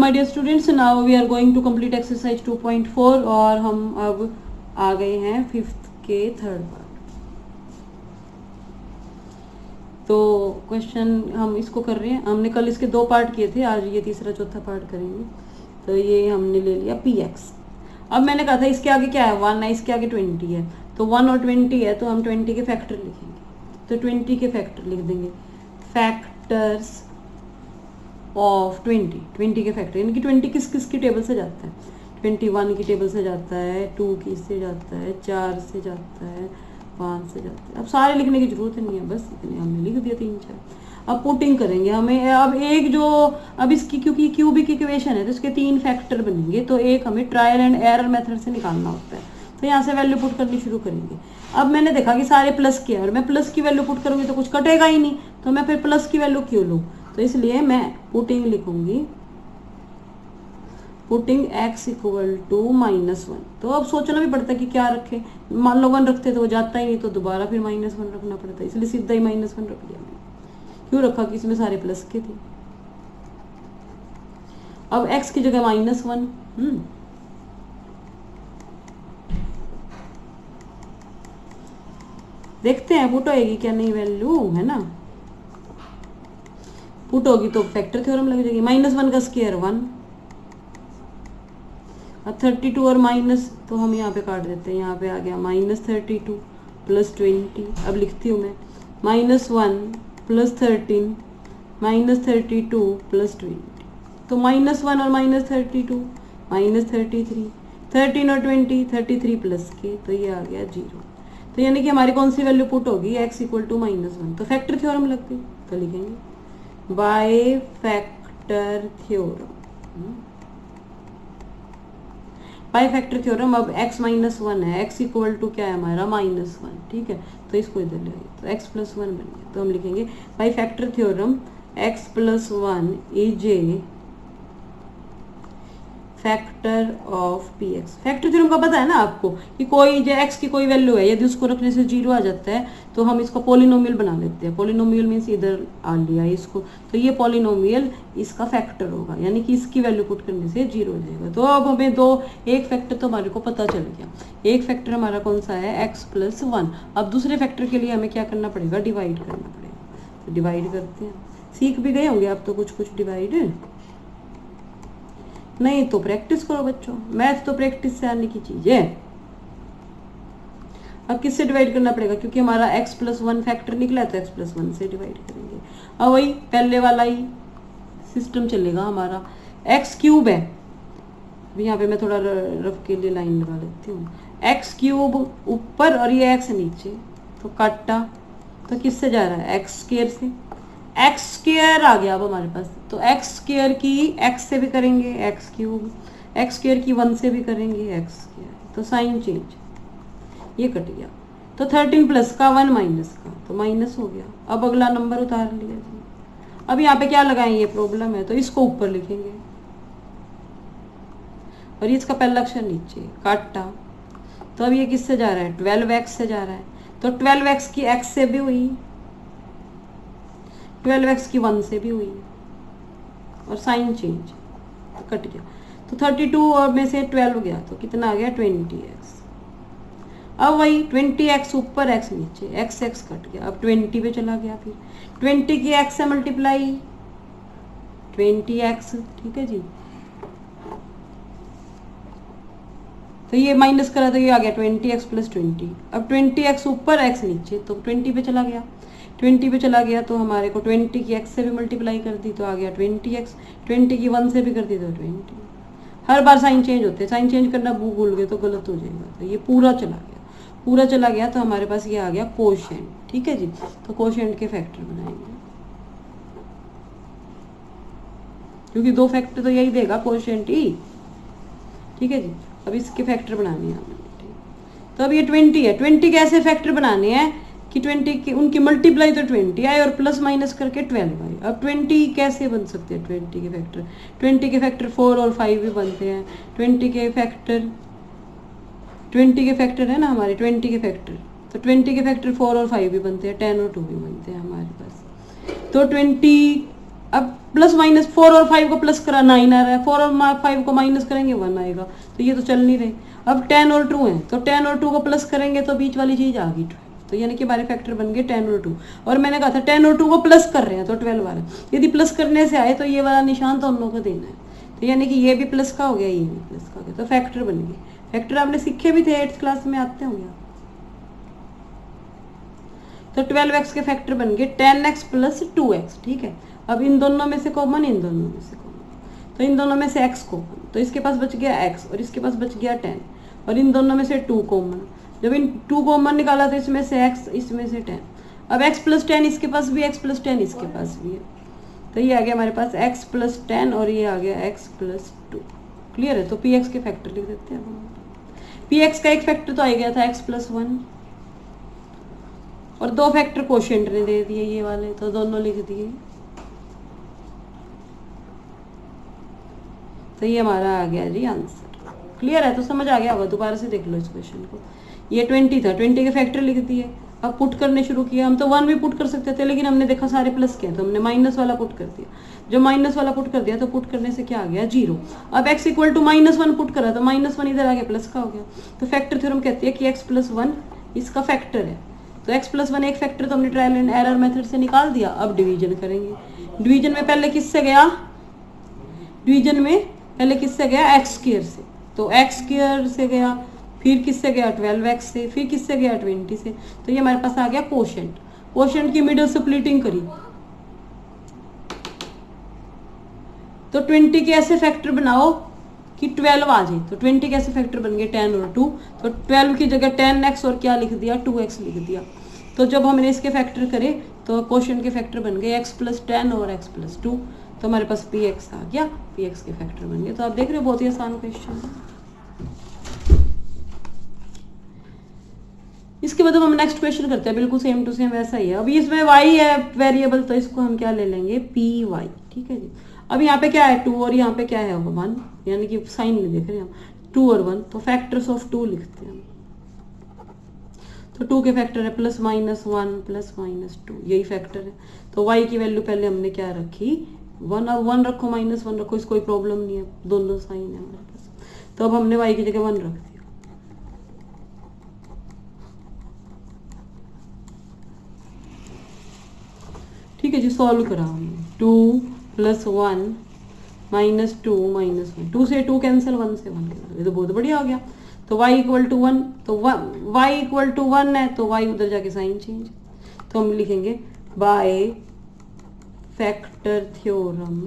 My dear students, now we are going to complete exercise 2.4 और हम अब आ गए हैं 5th के 3rd पार्ट। तो क्वेश्चन हम इसको कर रहे हैं, हमने कल इसके 2 पार्ट किए थे, आज ये तीसरा चौथा पार्ट करेंगे। तो ये हमने ले लिया px। अब मैंने कहा था इसके आगे क्या है, 1 है, इसके आगे 20 है, तो 1 और 20 है तो हम 20 के फैक्टर लिखेंगे। तो 20 के फैक्टर लिख देंगे, फैक्टर्स ऑफ 20 के फैक्टर, यानी कि 20 किस किस की टेबल से जाता है, 21 की टेबल से जाता है, 2 की से जाता है, 4 से जाता है, 5 से जाता है। अब सारे लिखने की जरूरत नहीं है, बस इतने हमने लिख दिया 3-4। अब पुटिंग करेंगे हमें, अब एक जो अब इसकी क्योंकि क्यूबिक इक्वेशन है तो इसके 3 फैक्टर बनेंगे, तो एक हमें ट्रायल एंड एरर मेथड से निकालना होता है। तो यहाँ से वैल्यू पुट करनी शुरू करेंगे। अब मैंने देखा कि सारे प्लस के हैं और मैं प्लस की वैल्यू पुट करूंगी तो कुछ कटेगा ही नहीं, तो मैं फिर प्लस की वैल्यू क्यों लूँ, तो इसलिए मैं पुटिंग लिखूंगी, पुटिंग x इक्वल टू -1। तो अब सोचना भी पड़ता है कि क्या रखे, मान लो 1 रखते तो वो जाता ही नहीं, तो दोबारा फिर -1 रखना पड़ता है, इसलिए सीधा ही -1 रख दिया। क्यों रखा कि इसमें सारे प्लस के थे। अब x की जगह -1, देखते हैं पुट होएगी क्या नहीं वैल्यू, है ना। पुट होगी तो फैक्टर थ्योरम लग जाएगी। -1 का स्क्वायर 1, अब 32 और माइनस तो हम यहाँ पे काट देते हैं, यहाँ पे आ गया -32 + 20। अब लिखती हूँ मैं -1 + 13 -32 + 20, तो -1 और -32 -33, 13 और 20 33 प्लस के, तो ये आ गया 0। तो यानी कि हमारी कौन सी वैल्यू पुट होगी, x इक्वल टू -1, तो फैक्टर थ्योरम लग गई। तो लिखेंगे by factor theorem, by factor theorem. अब x -1 है, x इक्वल टू क्या है हमारा -1, ठीक है, तो इसको इधर ले आइए, तो x + 1 बन गया। तो हम लिखेंगे by factor theorem x + 1 is a factor of px। Factor theorem का पता है ना आपको कि कोई जो x की कोई वैल्यू है, यदि उसको रखने से 0 आ जाता है तो हम इसको पॉलिनोमियल बना लेते हैं। पॉलिनोमियल मीन्स इधर आ लिया इसको, तो ये पॉलिनोमियल इसका फैक्टर होगा, यानी कि इसकी वैल्यू पुट करने से 0 हो जाएगा। तो अब हमें एक फैक्टर तो हमारे को पता चल गया। एक फैक्टर हमारा कौन सा है, x + 1। अब दूसरे फैक्टर के लिए हमें क्या करना पड़ेगा, डिवाइड करना पड़ेगा। तो डिवाइड करते हैं, सीख भी गए होंगे आप तो कुछ डिवाइड, नहीं तो प्रैक्टिस करो बच्चों, मैथ तो प्रैक्टिस से आने की चीज है। अब किससे डिवाइड करना पड़ेगा, क्योंकि हमारा x + 1 फैक्टर निकला है तो x + 1 से डिवाइड करेंगे। अब वही पहले वाला ही सिस्टम चलेगा हमारा। x³ है, यहाँ पे मैं थोड़ा रफ के लिए लाइन लगा लेती हूँ, x³ ऊपर और ये x नीचे, तो काटा तो किससे जा रहा है, x² से। x² आ गया अब हमारे पास, तो x² की x से भी करेंगे x³, x² की 1 से भी करेंगे x², तो साइन चेंज, ये कट गया। तो 13 प्लस का 1 माइनस का, तो माइनस हो गया। अब अगला नंबर उतार लिया जी। अब यहाँ पे क्या लगाएं, ये प्रॉब्लम है तो इसको ऊपर लिखेंगे और ये इसका पहला अक्षर नीचे, काटा। तो अब ये किससे जा रहा है, 12x से जा रहा है, तो 12x की x से भी हुई, 12x की 1 से भी हुई, और साइन चेंज, तो कट गया। तो 32 और में से 12 गया तो कितना आ गया, 20x। अब वही 20x ऊपर x नीचे, x कट गया, अब 20 पे चला गया। फिर 20 की x से मल्टीप्लाई 20x, ठीक है जी। तो ये माइनस करा तो ये आ गया 20x + 20। अब 20x ऊपर x नीचे, तो 20 पे चला गया, 20 पे चला गया तो हमारे को 20 की x से भी मल्टीप्लाई कर दी तो आ गया 20x, 20 की 1 से भी कर दी तो 20। हर बार साइन चेंज होते हैं, साइन चेंज करना भूल गए तो गलत हो जाएगा। तो ये पूरा चला गया, पूरा चला गया तो हमारे पास ये आ गया कोशेंट, ठीक है जी। तो कोशेंट के फैक्टर बनाएंगे, क्योंकि 2 फैक्टर तो यही देगा कोशेंट ही, ठीक है जी। अब इसके फैक्टर बनाने हैं हमें, तो अब ये 20 है, 20 कैसे फैक्टर बनाने हैं कि 20 की उनकी मल्टीप्लाई तो 20 आए और प्लस माइनस करके 12 आए। अब 20 कैसे बन सकते हैं 20 के फैक्टर, 20 के फैक्टर 4 और 5 भी बनते हैं। 20 के फैक्टर है ना हमारे, 20 के फैक्टर, तो 20 के फैक्टर 4 और 5 भी बनते हैं, 10 और 2 भी बनते हैं हमारे पास। तो 20 अब प्लस माइनस 4 और 5 को प्लस करा 9 आ रहा है, 4 और 5 को माइनस करेंगे 1 आएगा, तो ये तो चल नहीं रही। अब 10 और 2 है, तो 10 और 2 को प्लस करेंगे तो बीच वाली चीज आ गई 12, तो यानी कि हमारे फैक्टर बन गए 10 और 2। और मैंने कहा था 10 और 2 को प्लस कर रहे हैं तो 12 आ रहा है। यदि प्लस करने से आए तो ये वाला निशान तो हम लोग को देना है, तो यानी कि ये भी प्लस का हो गया, ये भी प्लस का हो गया, तो फैक्टर बन गए। फैक्टर आपने सीखे भी थे 8th क्लास में, आते होंगे आप। तो 12x के फैक्टर बन गए 10x प्लस 2x, ठीक है। अब इन दोनों में से कॉमन, इन दोनों में से कॉमन, तो इन दोनों में से x कॉमन, तो इसके पास बच गया x और इसके पास बच गया 10, और इन दोनों में से 2 कॉमन। जब इन 2 कॉमन निकाला तो इसमें से x, इसमें से 10। अब x प्लस 10 इसके पास भी, x प्लस 10 इसके पास भी है, तो ये आ गया हमारे पास x प्लस 10 और ये आ गया x प्लस 2। क्लियर है? तो px के फैक्टर लिख देते हैं। px का एक फैक्टर तो आ गया था x प्लस 1, और 2 फैक्टर कोशेंट ने दे दिए ये वाले, तो दोनों लिख दिए। तो ये हमारा आ गया जी आंसर। क्लियर है? तो समझ आ गया होगा, दोबारा से देख लो इस क्वेश्चन को। ये 20 था, 20 के फैक्टर लिख दिए। अब पुट करने शुरू किया। हम तो 1 भी पुट कर सकते थे, लेकिन हमने देखा सारे प्लस के हैं, तो हमने माइनस वाला पुट कर दिया। जो माइनस वाला पुट कर दिया तो पुट करने से क्या आ गया? 0। अब x इक्वल टू -1 पुट करा तो -1 इधर आ गया, प्लस का हो गया। तो फैक्टर थ्योरम कहती है कि x प्लस 1 इसका फैक्टर है। तो x प्लस 1 एक फैक्टर तो हमने ट्रायल एंड एरर मेथड से निकाल दिया। अब डिवीजन करेंगे। डिवीजन में पहले किससे गया? डिवीजन में पहले किससे गया? x स्क्वायर से। तो x स्क्वायर से गया, फिर किससे गया? 12x से, फिर किससे गया? 20 से। तो ये हमारे पास आ गया कोशेंट। कोशेंट की मिडिल स्प्लिटिंग करी तो 20 के ऐसे फैक्टर बनाओ कि 12 आ जाए। तो 20 के ऐसे फैक्टर बन गए 10 और 2। तो 12 की जगह 10x और क्या लिख दिया? 2x लिख दिया। तो जब हमने इसके फैक्टर करे तो कोशेंट के फैक्टर बन गए x प्लस 10 और x प्लस 2। तो हमारे पास px आ गया, px के फैक्टर बन गए। तो आप देख रहे हो बहुत ही आसान क्वेश्चन है। इसके बाद हम नेक्स्ट क्वेश्चन करते हैं, बिल्कुल सेम टू सेम वैसा ही है। अभी इसमें y है वेरिएबल, तो इसको हम क्या ले लेंगे? py, ठीक है जी। अब यहाँ पे क्या है? 2 और यहाँ पे क्या है? 1, यानी कि साइन नहीं देख रहे हम, 2 और 1, तो फैक्टर्स ऑफ 2 लिखते हैं। तो 2 के फैक्टर है प्लस माइनस 1 प्लस माइनस 2, यही फैक्टर है। तो y की वैल्यू पहले हमने क्या रखी? 1। अब 1 रखो -1 रखो, इसको कोई प्रॉब्लम नहीं है, दोनों साइन है हमारे पास। तो अब हमने y की जगह 1 रख दिया। ठीक है जी, सॉल्व करा हमने। 2 प्लस 1 माइनस 2 माइनस 1, 2 से 2 कैंसिल, 1 से 1 कैंसिल, ये तो बहुत बढ़िया हो गया। तो y इक्वल टू 1, तो y इक्वल टू 1 है, तो y उधर जाके साइन चेंज। तो हम लिखेंगे by factor theorem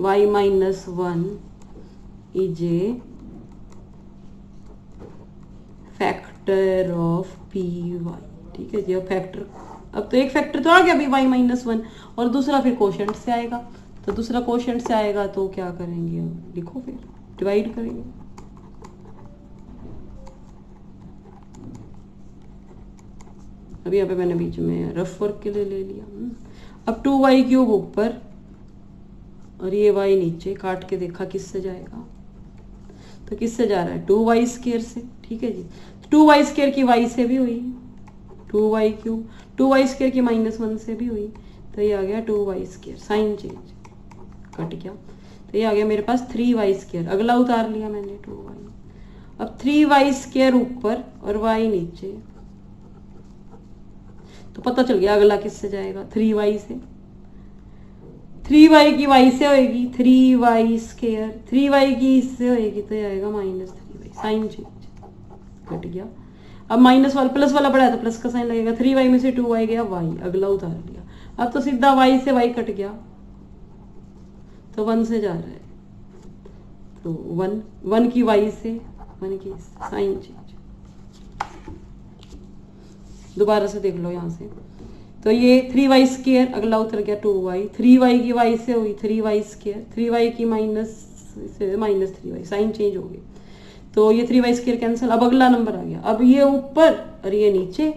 y minus 1 is a factor of py। ठीक है जी। अब फैक्टर, अब तो एक फैक्टर तो आ गया अभी y माइनस 1, और दूसरा फिर कोशेंट से आएगा। तो दूसरा कोशेंट से आएगा तो क्या करेंगे? लिखो, फिर डिवाइड करेंगे। अभी यहाँ पे मैंने बीच में रफ वर्क के लिए ले लिया। अब 2y क्यूब ऊपर और ये y नीचे, काट के देखा किससे जाएगा? तो किससे जा रहा है? 2y स्क्वायर से। ठीक है जी। 2y स्क्वायर की y से भी हुई, 2y क्यूब, 2y स्क्वायर की -1 से भी हुई, तो ये आ गया 2y square, sign change cut गया। तो ये आ गया मेरे पास 3y स्क्वायर, अगला उतार लिया मैंने 2y। अब 3y स्क्वायर ऊपर और y नीचे, तो पता चल गया अगला किससे जाएगा? 3y से। 3y की y से होएगी 3y स्क्वायर, 3y की इससे होएगी तो ये आएगा -3y, साइन चेंज कट गया। अब माइनस वाला प्लस वाला बढ़ा है तो प्लस का साइन लगेगा। 3y में से 2y गया, y अगला उतार लिया। अब तो सीधा y से y कट गया, तो 1 से जा रहा है, तो 1 की y से, 1 की साइन चेंज। दोबारा से देख लो यहाँ से, तो ये 3y स्क्वायर अगला उतर गया 2y, 3y की y से हुई 3y स्क्वायर, 3y की -3y, साइन चेंज हो गई। तो ये 3y स्क्वायर कैंसिल। अब अगला नंबर आ गया। अब ये ऊपर और ये नीचे,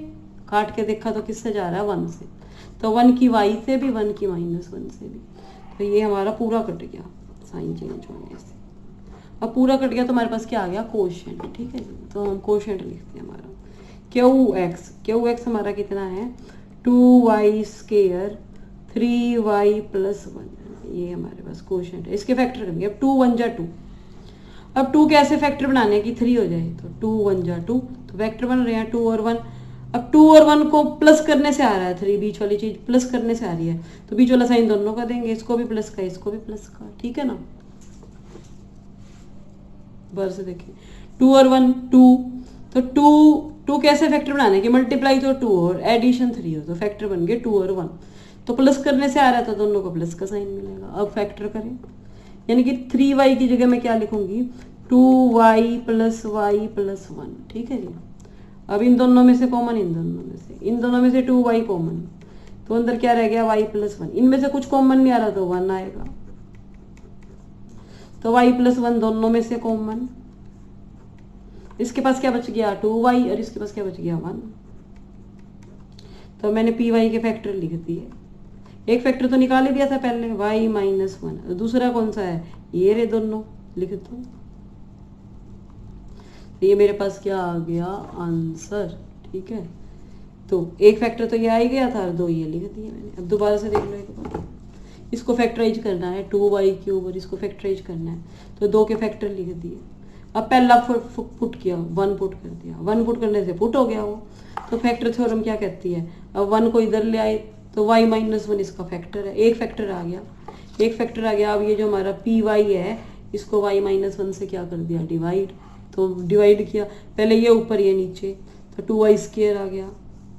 काट के देखा तो किससे जा रहा है? 1 से। तो 1 की y से भी, 1 की -1 से भी, तो ये हमारा पूरा कट गया साइन चेंज होने से। अब पूरा कट गया तो हमारे पास क्या आ गया? कोशेंट। ठीक है जी। तो हम कोशेंट लिखते हैं हमारा QX हमारा कितना है? 2y स्क्वायर 3y + 1, ये हमारे पास क्वोशंट है। इसके फैक्टर करेंगे। अब 2 1 जा 2। अब 2 कैसे फैक्टर बनाने कि 3 हो जाए, तो 2 1 जा 2, तो फैक्टर बन रहे हैं 2 और 1। अब 2 और 1 को प्लस करने से आ रहा है 3, बीच वाली चीज प्लस करने से आ रही है, तो बीच वाला साइन दोनों का देंगे, इसको भी प्लस का, इसको भी प्लस का, ठीक है ना। बार से देखिए 2 और 1 2, तो 2 कैसे फैक्टर बनाने कि मल्टीप्लाई तो 2 और एडिशन 3 हो, तो फैक्टर बन गए 2 और 1। तो प्लस करने से आ रहा था, दोनों को प्लस का साइन मिलेगा। अब फैक्टर करें, यानी कि 3y की जगह मैं क्या लिखूंगी, 2y + y + 1, ठीक है जी। अब इन दोनों में से कॉमन, इन दोनों में से 2y कॉमन, तो अंदर क्या रह गया, y + 1। इनमें से कुछ कॉमन नहीं आ रहा तो 1 आएगा, तो y + 1 दोनों में से कॉमन। इसके पास क्या बच गया, 2y, और इसके पास क्या बच गया, 1। तो मैंने py के फैक्टर लिख दिए। एक फैक्टर तो निकाल ही दिया था पहले, y - 1। दूसरा कौन सा है, ये रे दोनों, लिख दो। तो ये मेरे पास क्या आ गया, आंसर, ठीक है। तो एक फैक्टर तो ये आ ही गया था, और 2 ये लिख दिए मैंने। अब दोबारा से देख लो एक बार, इसको फैक्टराइज करना है 2y³ और इसको फैक्टराइज करना है, तो 2 के फैक्टर लिख दिए। अब पहला पुट किया, 1 पुट कर दिया, 1 पुट करने से पुट हो गया वो। तो फैक्टर थ्योरम क्या कहती है, अब 1 को इधर ले आए तो y - 1 इसका फैक्टर है, एक फैक्टर आ गया, एक फैक्टर आ गया। अब ये जो हमारा py है, इसको y - 1 से क्या कर दिया, डिवाइड। तो डिवाइड किया, पहले ये ऊपर ये नीचे, तो 2y² आ गया।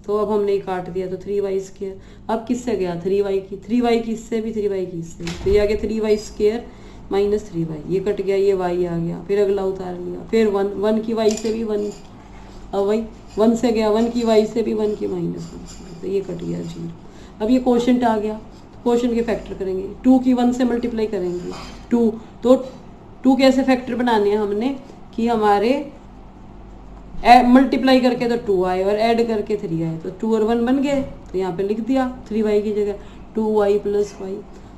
तो अब हमने काट दिया, तो 3y²। अब किससे गया, 3y की, 3y की इससे भी, 3y की इससे भी, तो ये आ गया 3y² - 3y, ये कट गया, ये y आ गया। फिर अगला उतार लिया, फिर 1 की y से भी 1, अब वही 1 से गया, 1 की y से भी 1 की -1 से, तो ये कट गया 0। अब ये क्वोशंट आ गया, क्वोशंट के फैक्टर करेंगे, 2 की 1 से मल्टीप्लाई करेंगे 2, तो 2 कैसे फैक्टर बनाने हैं हमने कि हमारे मल्टीप्लाई करके तो 2 आए और ऐड करके 3 आए, तो 2 और 1 बन गए, तो यहाँ पे लिख दिया 3y की जगह 2y + y।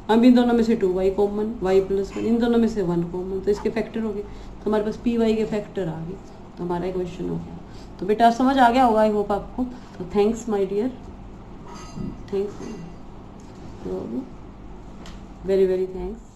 अब इन दोनों में से 2y कॉमन, y + 1, इन दोनों में से 1 कॉमन, तो इसके फैक्टर हो गए। तो हमारे पास py के फैक्टर आ गए, तो हमारा क्वेश्चन हो गया। तो बेटा समझ आ गया होगा, आई होप आपको। तो thanks my dear, thanks, very very thanks.